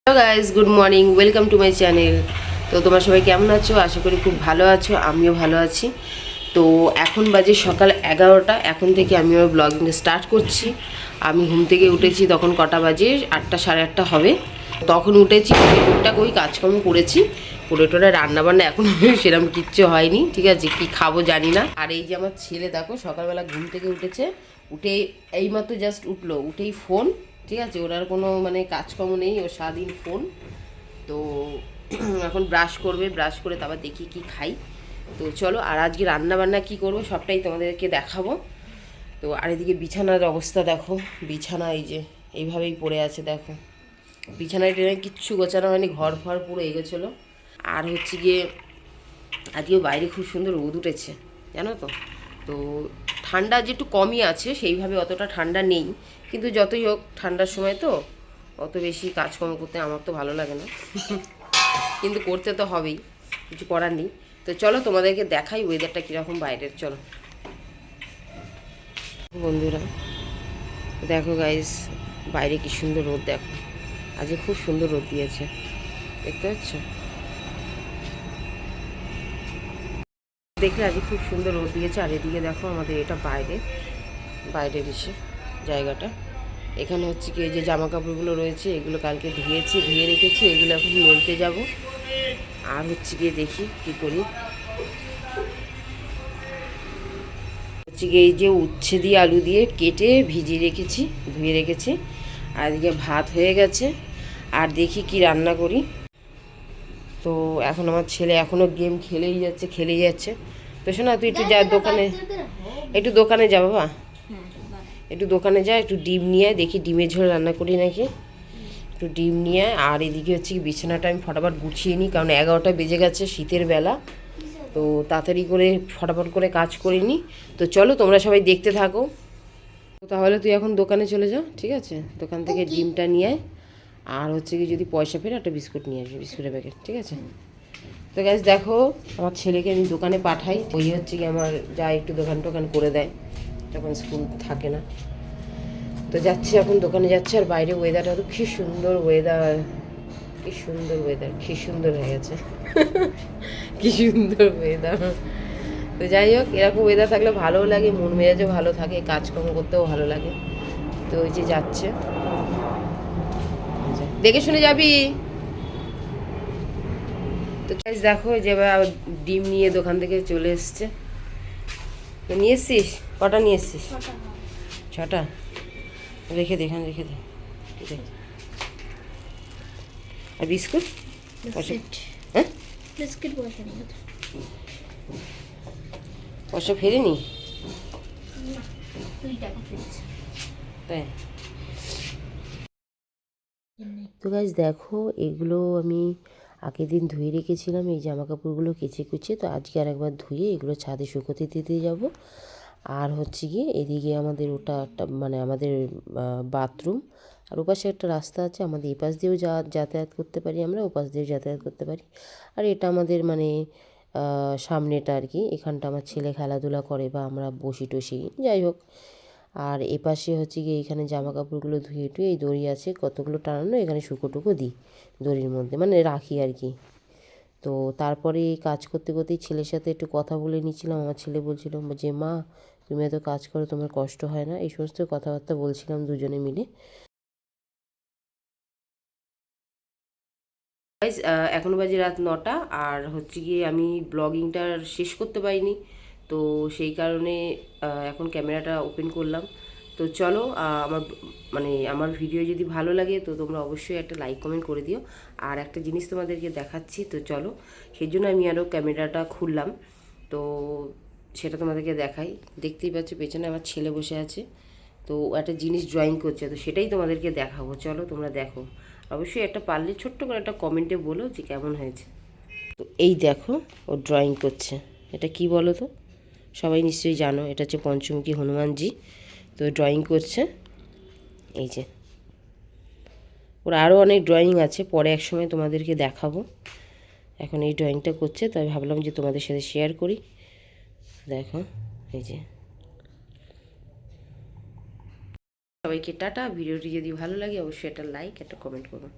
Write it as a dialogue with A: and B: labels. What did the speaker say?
A: Hello guys, good morning, welcome to my channel. তো তোমরা সবাই কেমন আছো? আশা করি খুব ভালো আছো, আমিও ভালো আছি। তো এখন বাজে সকাল 11টা। এখন থেকে আমি আমার ব্লগিংটা স্টার্ট করছি। আমি ঘুম থেকে উঠেছি, তখন কটা বাজে? 8টা, সাড়ে 8টা হবে। তখন উঠেছি, টুকটাক ওই কাজকর্ম করেছি, করে টোরে রান্নাবান্না এখন সেরকম কিচ্ছু হয়নি। ঠিক আছে, কি খাবো জানি না। আর এই যে আমার ছেলে দেখো সকালবেলা ঘুম থেকে উঠেছে, উঠে এইমাত্র জাস্ট উঠলো, উঠেই ফোন। ঠিক আছে, ওর আর কোনো মানে কাজকর্ম নেই, ও সারাদিন ফোন। তো এখন ব্রাশ করবে, ব্রাশ করে তারপর দেখি কি খাই। তো চলো, আর আজকে রান্না বান্না কী করবো সবটাই তোমাদেরকে দেখাবো। তো আর এদিকে বিছানার অবস্থা দেখো, বিছানা এই যে এইভাবেই পড়ে আছে দেখো। বিছানায় টেনে কিচ্ছু গোছানো হয়নি, ঘর ফর পুরো এগোছিলো। আর হচ্ছে গিয়ে আজকেও বাইরে খুব সুন্দর রোদ উঠেছে, জানো তো। তো ঠান্ডা যে একটু কমই আছে, সেইভাবে অতটা ঠান্ডা নেই, কিন্তু যতই হোক ঠান্ডার সময় তো অত বেশি কাজকর্ম করতে আমার তো ভালো লাগে না কিন্তু করতে তো হবেই, কিছু করার নেই। তো চলো তোমাদেরকে দেখাই ওয়েদারটা কীরকম বাইরের। চলো বন্ধুরা, দেখো গাইস, বাইরে কি সুন্দর রোদ দেখো। আজকে খুব সুন্দর রোদ দিয়েছে, দেখতে পাচ্ছ? দেখলে আজকে খুব সুন্দর রোদ দিয়েছে। আর এদিকে দেখো আমাদের এটা বাইরের এসে জায়গাটা। এখানে হচ্ছে কি, এই যে জামা কাপড়গুলো রয়েছে এগুলো কালকে ধুয়ে রেখেছি, এগুলো এখন মেলতে যাব। আর হচ্ছে গিয়ে দেখি কি করি। হচ্ছে গিয়ে এই যে উচ্ছে দিয়ে আলু দিয়ে কেটে ভিজিয়ে রেখেছি, ধুয়ে রেখেছি। আর এদিকে ভাত হয়ে গেছে, আর দেখি কি রান্না করি। তো এখন আমার ছেলে এখনও গেম খেলেই যাচ্ছে। তো শোনা, তুই একটু যা দোকানে, একটু দোকানে যা বাবা, একটু দোকানে যা, একটু ডিম নিয়ে দেখি ডিমের ঝোল রান্না করি নাকি। একটু ডিম নিয়ে। আর এদিকে হচ্ছে কি, বিছানাটা আমি ফটাফট গুছিয়ে নিই, কারণ 11টা বেজে গেছে, শীতের বেলা। তো তাড়াতাড়ি করে ফটাফট করে কাজ করে নিই। তো চলো তোমরা সবাই দেখতে থাকো। তাহলে তুই এখন দোকানে চলে যা, ঠিক আছে? দোকান থেকে ডিমটা নিয়ে আয়। আর হচ্ছে কি, যদি পয়সা ফেরে একটা বিস্কুট নিয়ে আসবি, বিস্কুটের প্যাকেট, ঠিক আছে? তো গ্যাস দেখো, আমার ছেলেকে আমি দোকানে পাঠাই, ওই হচ্ছে কি আমার যা একটু দোকান টোকান করে দেয় যখন স্কুল থাকে না। তো যাচ্ছে, এখন দোকানে যাচ্ছে। আর বাইরে ওয়েদারটা তো কি সুন্দর ওয়েদার, কি সুন্দর ওয়েদার, কি সুন্দর হয়ে গেছে কি সুন্দর ওয়েদার। তো যাই হোক, এরকম ওয়েদার থাকলে ভালোও লাগে, মন মেজাজও ভালো থাকে, কাজকর্ম করতেও ভালো লাগে। তো ওই যে যাচ্ছে, দেখে শুনে যাবি। তো দেখো যে এবার ডিম নিয়ে দোকান থেকে চলে এসছে। তো নিয়ে এসছিস? কটা নিয়ে এসছিস? 6টা। রেখে দে, এখানে রেখে দে। আর বিস্কুট? হ্যাঁ,
B: বিস্কিট পয়সা নেই,
A: পয়সা ফেরেনি?
B: 2 টাকা ফেলেছে।
A: তাই? তো গাইজ দেখো, এগুলো আমি আগের দিন ধুয়ে রেখেছিলাম, এই জামা কাপড়গুলো কেচে কুচে। তো আজকে আর একবার ধুয়ে এগুলো ছাদে শুকোতে দিতে যাব। আর হচ্ছে গিয়ে এদিকে আমাদের ওটা একটা মানে আমাদের বাথরুম, আর ওপাশে একটা রাস্তা আছে, আমাদের এপাশ দিয়েও যাতায়াত করতে পারি, আমরা ওপাশ দিয়েও যাতায়াত করতে পারি। আর এটা আমাদের মানে সামনেটা আর কি, এখানটা আমার ছেলে খেলাধুলা করে বা আমরা বসি টসি, যাই হোক। আর এপাশে হচ্ছে গিয়ে এখানে জামা কাপড়গুলো ধুয়ে টুয়ে, এই দড়ি আছে কতগুলো টানানো, এখানে শুকোটুকো দিই দড়ির মধ্যে, মানে রাখি আর কি। তো তারপরে এই কাজ করতে করতেই ছেলের সাথে একটু কথা বলে নিচ্ছিলাম। আমার ছেলে বলছিল যে, মা তুমি এত কাজ করো, তোমার কষ্ট হয় না? এই সমস্ত কথাবার্তা বলছিলাম দুজনে মিলে। এখনও বাজে রাত 9টা। আর হচ্ছে গিয়ে আমি ব্লগিংটা শেষ করতে পারিনি, তো সেই কারণে এখন ক্যামেরাটা ওপেন করলাম। তো চলো, আমার ভিডিও যদি ভালো লাগে তো তোমরা অবশ্যই একটা লাইক কমেন্ট করে দিও। আর একটা জিনিস তোমাদেরকে দেখাচ্ছি, তো চলো, সেই জন্য আমি আরও ক্যামেরাটা খুললাম। তো সেটা তোমাদেরকে দেখাই। দেখতেই পাচ্ছ পেছনে আমার ছেলে বসে আছে, তো একটা জিনিস ড্রয়িং করছে, তো সেটাই তোমাদেরকে দেখাবো। চলো তোমরা দেখো, অবশ্যই একটা পারলে ছোট্ট করে একটা কমেন্টে বলো যে কেমন হয়েছে। তো এই দেখো, ও ড্রয়িং করছে। এটা কি বলো তো? সবাই নিশ্চয়ই জানো, এটা হচ্ছে পঞ্চমুখী হনুমানজি। তো ড্রয়িং করছে, এই যে। ওর আরও অনেক ড্রয়িং আছে, পরে এক সময় তোমাদেরকে দেখাবো। এখন এই ড্রয়িংটা করছে, তাই ভাবলাম যে তোমাদের সাথে শেয়ার করি। দেখো, এই যে। সবাইকে টাটা। ভিডিওটি যদি ভালো লাগে অবশ্যই একটা লাইক, একটা কমেন্ট করো।